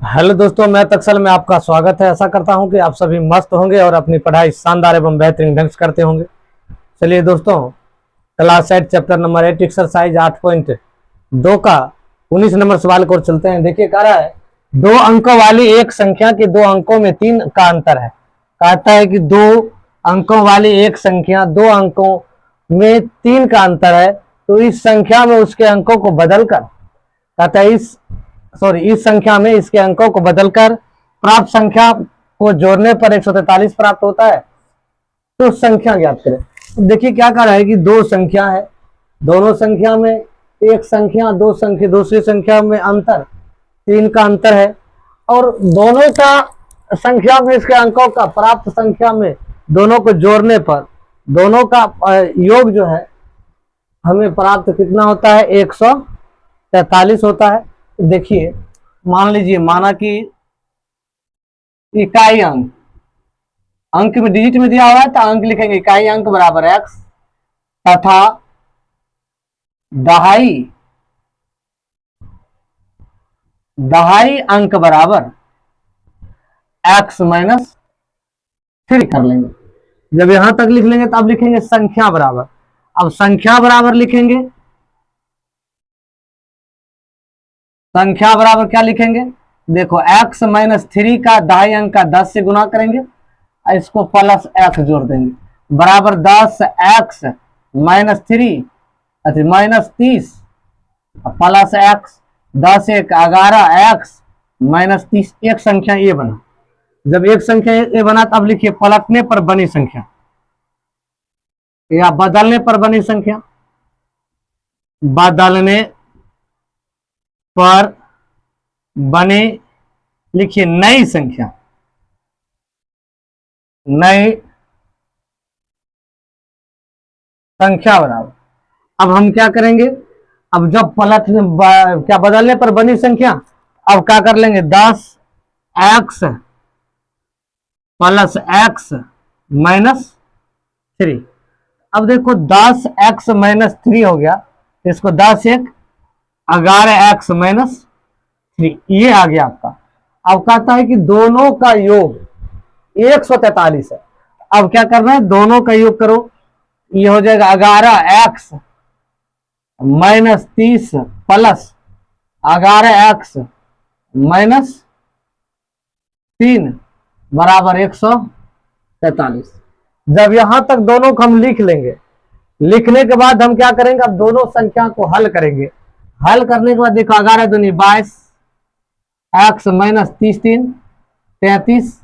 Hello दोस्तों, मैं तक्सल में आपका स्वागत है। आशा करता हूं कि आप सभी मस्त होंगे और अपनी पढ़ाई शानदार एवं बेहतरीन ढंग से करते होंगे। चलिए दोस्तों, क्लास 8 चैप्टर नंबर 8 एक्सरसाइज 8.2 का 19 नंबर सवाल को चलते हैं। देखिए, कह रहा है दो अंकों वाली एक संख्या के दो अंकों में 3 का अंतर है। कहता है कि दो अंकों वाली एक संख्या दो अंकों में 3 का अंतर है, तो इस संख्या में उसके अंकों को बदलकर, कहता है इस संख्या में इसके अंकों को बदलकर प्राप्त संख्या को जोड़ने पर 143 प्राप्त होता है। तो संख्या ज्ञात करें। देखिए क्या कर रहा है कि दो संख्या है, दोनों संख्या में एक संख्या दो संख्या दूसरी संख्या में अंतर 3 का अंतर है, और दोनों का संख्या में इसके अंकों का प्राप्त संख्या में दोनों को जोड़ने पर दोनों का योग जो है हमें प्राप्त कितना होता है, 143 होता है। देखिए, मान लीजिए, माना कि इकाई अंक अंक में डिजिट में दिया हुआ है, तो अंक लिखेंगे इकाई अंक बराबर x तथा दहाई अंक बराबर x माइनस 3 कर लेंगे। जब यहां तक लिख लेंगे तो अब लिखेंगे संख्या बराबर। अब संख्या बराबर लिखेंगे, संख्या बराबर क्या लिखेंगे, देखो x माइनस 3 का दहाई अंक का 10 से गुना करेंगे, इसको प्लस x जोड़ देंगे बराबर 10x minus 3 minus 30 plus x 10 1 11x minus 30। एक संख्या ये बना। जब एक संख्या ये बना तब लिखिए पलटने पर बनी संख्या या बदलने पर बनी संख्या। बदलने पर बने, लिखिए नई संख्या, नई संख्या बराबर। अब हम क्या करेंगे, अब जब क्या बदलने पर बनी संख्या, अब क्या कर लेंगे 10x प्लस x माइनस 3। अब देखो 10x माइनस 3 हो गया, इसको 10 1 11x माइनस 3 ये आ गया आपका। अब कहता है कि दोनों का योग 143 है। अब क्या करना है, दोनों का योग करो, ये हो जाएगा 11x minus 30 plus 11x minus 3 बराबर 143। जब यहां तक दोनों को हम लिख लेंगे, लिखने के बाद हम क्या करेंगे, अब दोनों संख्या को हल करेंगे। हल करने के बाद देखो 11 दूनी 22 x माइनस 30 3 33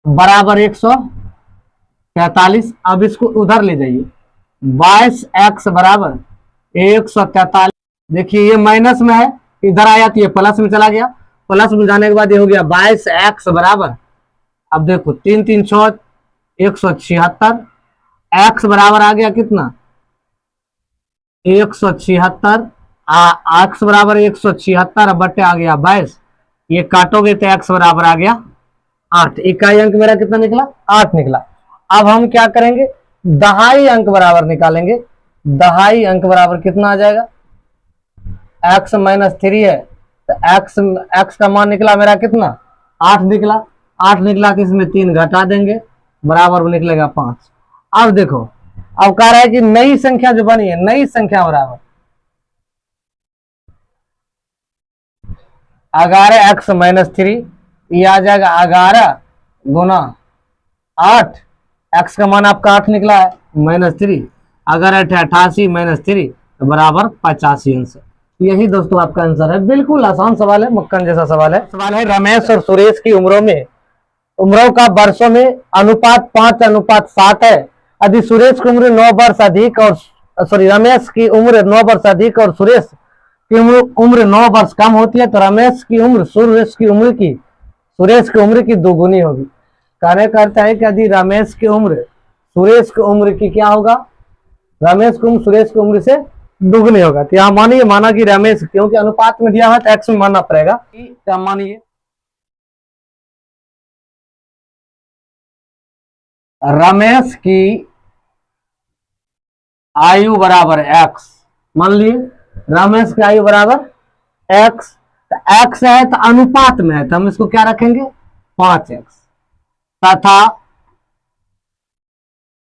बराबर 143। अब इसको उधर ले जाइए, 22x बराबर 143। देखिए ये माइनस में है, इधर आया तो ये प्लस में चला गया। प्लस में जाने के बाद ये हो गया 22x बराबर, अब देखो 3 3 6 176। x बराबर आ गया कितना, 176। x बराबर 176 बटे आ गया 22। ये काटोगे तो x बराबर आ गया 8। इकाई अंक मेरा कितना निकला, 8 निकला। अब हम क्या करेंगे, दहाई अंक बराबर निकालेंगे। दहाई अंक बराबर कितना आ जाएगा, x माइनस 3 है तो x का मान निकला मेरा कितना, 8 निकला। 8 निकला कि इसमें 3 घटा देंगे, बराबर निकलेगा 5। अब देखो, अब कह रहा है कि नई संख्या जो बनी है, नई संख्या बराबर 11x माइनस 3, ये आ जाएगा 11 गुना 8। x का मान आपका 8 निकला है माइनस 3, अगर 88 माइनस 3 तो बराबर 85 आंसर। यही दोस्तों आपका आंसर है। बिल्कुल आसान सवाल है, मक्खन जैसा सवाल है। सवाल है रमेश और सुरेश की उम्रों का वर्षों में अनुपात 5:7 है। यदि सुरेश की उम्र 9 वर्ष अधिक और रमेश की उम्र 9 वर्ष अधिक और सुरेश की उम्र 9 वर्ष कम होती है, तो रमेश की उम्र सुरेश की उम्र की दोगुनी होगी। कार्य करता है कि यदि रमेश की उम्र सुरेश की उम्र की क्या होगा, रमेश की उम्र सुरेश की उम्र से दुगनी होगा। तो यहां मानिए, माना कि रमेश, क्योंकि अनुपात में दिया है तो एक्स में मानना पड़ेगा। क्या मानिए, रमेश की आयु बराबर एक्स, मान लिए रमेश की आयु बराबर एक्स। तो x है तो अनुपात में है तो हम इसको क्या रखेंगे 5x, तथा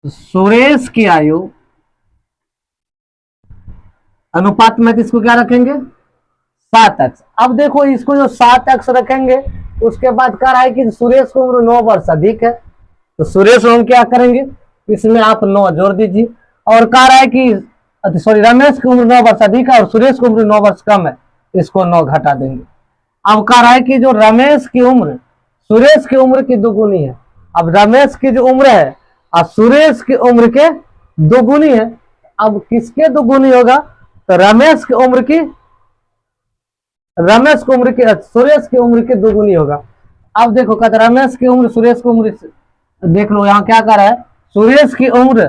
सुरेश की आयु अनुपात में तो इसको क्या रखेंगे 7x। अब देखो इसको जो 7x रखेंगे उसके बाद कह रहा है कि सुरेश की उम्र 9 वर्ष अधिक है, तो सुरेश हम क्या करेंगे इसमें आप 9 जोड़ दीजिए। और कह रहा है कि सॉरी रमेश की उम्र 9 वर्ष अधिक है और सुरेश की उम्र 9 वर्ष कम है, इसको 9 घटा देंगे। अब कह रहा है कि जो रमेश की उम्र सुरेश की उम्र की दोगुनी है। अब रमेश की जो उम्र है और सुरेश की उम्र के दोगुनी है, अब किसके दोगुनी होगा तो रमेश की उम्र की सुरेश की उम्र की दोगुनी होगा। अब देखो कहते रमेश की उम्र सुरेश की उम्र, देख लो यहाँ क्या कर रहा है सुरेश की उम्र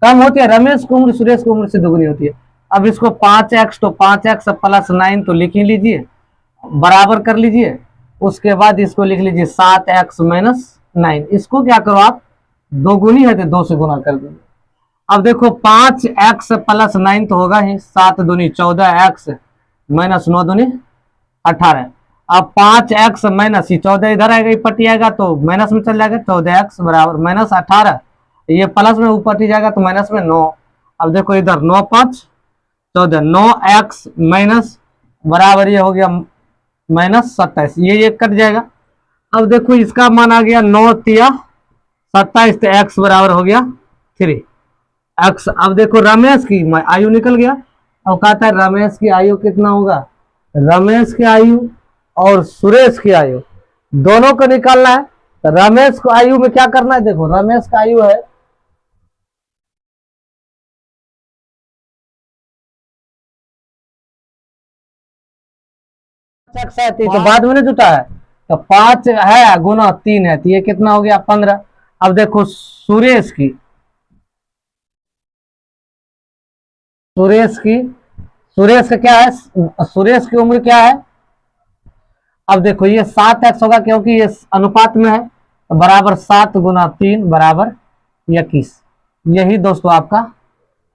कम होती है, रमेश की उम्र सुरेश की उम्र से दोगुनी होती है। अब इसको 5x तो 5x प्लस 9 तो लिख ही लीजिए, बराबर कर लीजिए। उसके बाद इसको लिख लीजिए 7x माइनस 9। इसको क्या करो आप दोगुनी है तो 2 से गुना कर दीजिए। अब देखो 5x प्लस 9 तो होगा ही, 7 दूनी 14x माइनस 9 दूनी 18। अब 5x माइनस 14 इधर आएगा, ये पट्टी आएगा तो माइनस में चल जाएगा, 14x बराबर माइनस 18, ये प्लस में ऊपर पट्टी जाएगा तो माइनस में 9। अब देखो इधर 9 5 14, 9x माइनस बराबर ये हो गया माइनस 27, ये कट जाएगा। अब देखो इसका मान आ गया 9 तिया 27 तो x बराबर हो गया 3x। अब देखो रमेश की आयु निकल गया। अब कहता है रमेश की आयु कितना होगा, रमेश की आयु और सुरेश की आयु दोनों को निकालना है। तो रमेश को आयु में क्या करना है, देखो रमेश का आयु है तो बाद में जुटा है तो 5 है गुना 3 है तो ये कितना हो गया 15। अब देखो सुरेश का क्या है, सुरेश की उम्र क्या है। अब देखो ये 7x होगा क्योंकि ये अनुपात में है, तो बराबर 7 गुना 3 बराबर 21। यही दोस्तों आपका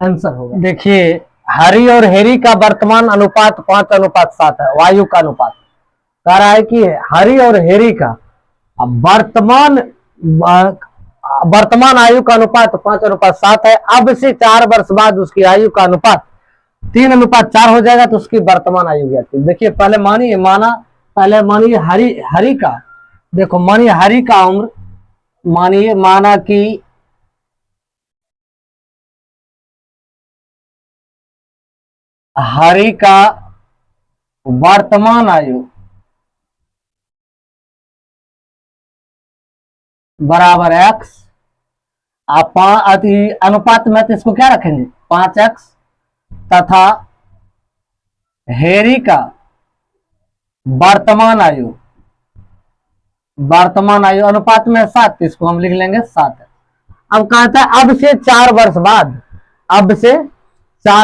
आंसर होगा। देखिए हरि और हेरी का वर्तमान अनुपात 5:7 है, वायु का अनुपात। कह रहा है कि हरि और हेरी का वर्तमान आयु का अनुपात 5:7 है। अब से 4 वर्ष बाद उसकी आयु का अनुपात 3:4 हो जाएगा तो उसकी वर्तमान आयु क्या। देखिए पहले मानिए हरि का, देखो मानिए हरि का उम्र, माना कि हरि का वर्तमान आयु बराबर x, आप अनुपात में तो इसको क्या रखेंगे 5x, तथा हेरी का वर्तमान आयु अनुपात में 7, इसको हम लिख लेंगे 7। अब कहता है अब से 4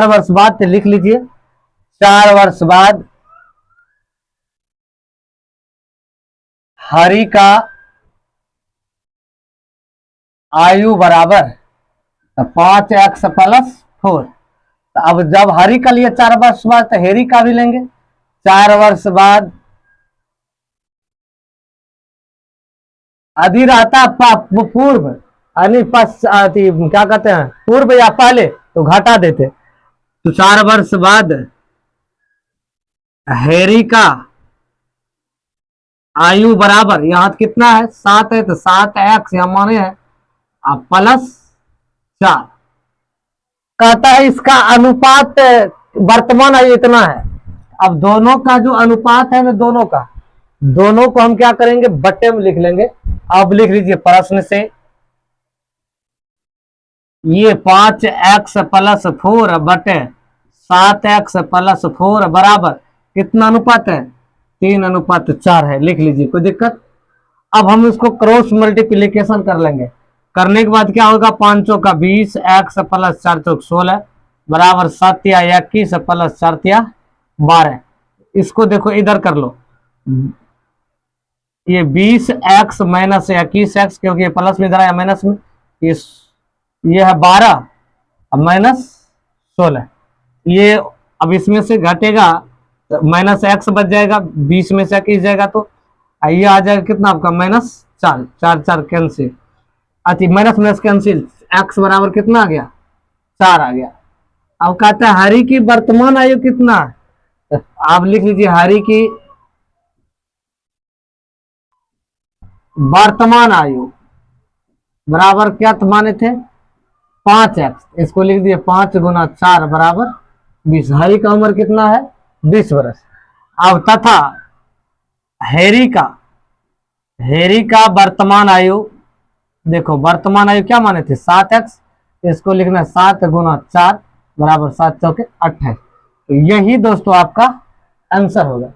वर्ष बाद तो लिख लीजिए 4 वर्ष बाद हरि का आयु बराबर 5x प्लस 4। तो अब जब हरि का लिए 4 वर्ष बाद तो हेरी का भी लेंगे 4 वर्ष बाद। यदि रहता पूर्व क्या कहते हैं पूर्व या पहले तो घटा देते, तो 4 वर्ष बाद हेरी का आयु बराबर यहाँ कितना है 7 है तो 7x यहाँ माने है प्लस 4। कहता है इसका अनुपात वर्तमान आयु इतना है। अब दोनों का जो अनुपात है ना दोनों को हम क्या करेंगे बट्टे में लिख लेंगे। अब लिख लीजिए प्रश्न से, ये 5x प्लस 4 बटे 7x प्लस 4 बराबर कितना अनुपात है 3:4 है, लिख लीजिए कोई दिक्कत। अब हम इसको क्रॉस मल्टीप्लीकेशन कर लेंगे, करने के बाद क्या होगा 5 का 20 x प्लस 4 चौक 16 बराबर 7 या 21 प्लस 4 या 12। इसको देखो इधर कर लो, ये 20x माइनस 21x क्योंकि ये प्लस में इधर आया माइनस में, ये है 12 माइनस 16, ये अब इसमें से घटेगा तो माइनस एक्स बच जाएगा, 20 में से 21 जाएगा तो ये आ जाएगा कितना आपका -4, 4 4 कैंसिल, अच्छा माइनस माइनस कैंसिल, एक्स बराबर कितना आ गया 4 आ गया। अब कहता है हरि की वर्तमान आयु कितना है, तो आप लिख लीजिए हरि की वर्तमान आयु बराबर क्या माने थे 5x, इसको लिख दिए 5 गुना 4 बराबर 20। हरि का उम्र कितना है 20 वर्ष। अब तथा हैरी का वर्तमान आयु, देखो वर्तमान आयु क्या माने थे 7x, इसको लिखना 7 गुना 4 बराबर 7 चौके 28। तो यही दोस्तों आपका आंसर होगा।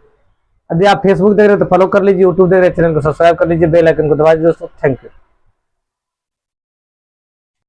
यदि आप फेसबुक देख रहे हो तो फॉलो कर लीजिए, यूट्यूब देख रहे हैं चैनल को सब्सक्राइब कर लीजिए, बेल आइकन को दबा दीजिए दोस्तों। Thank you.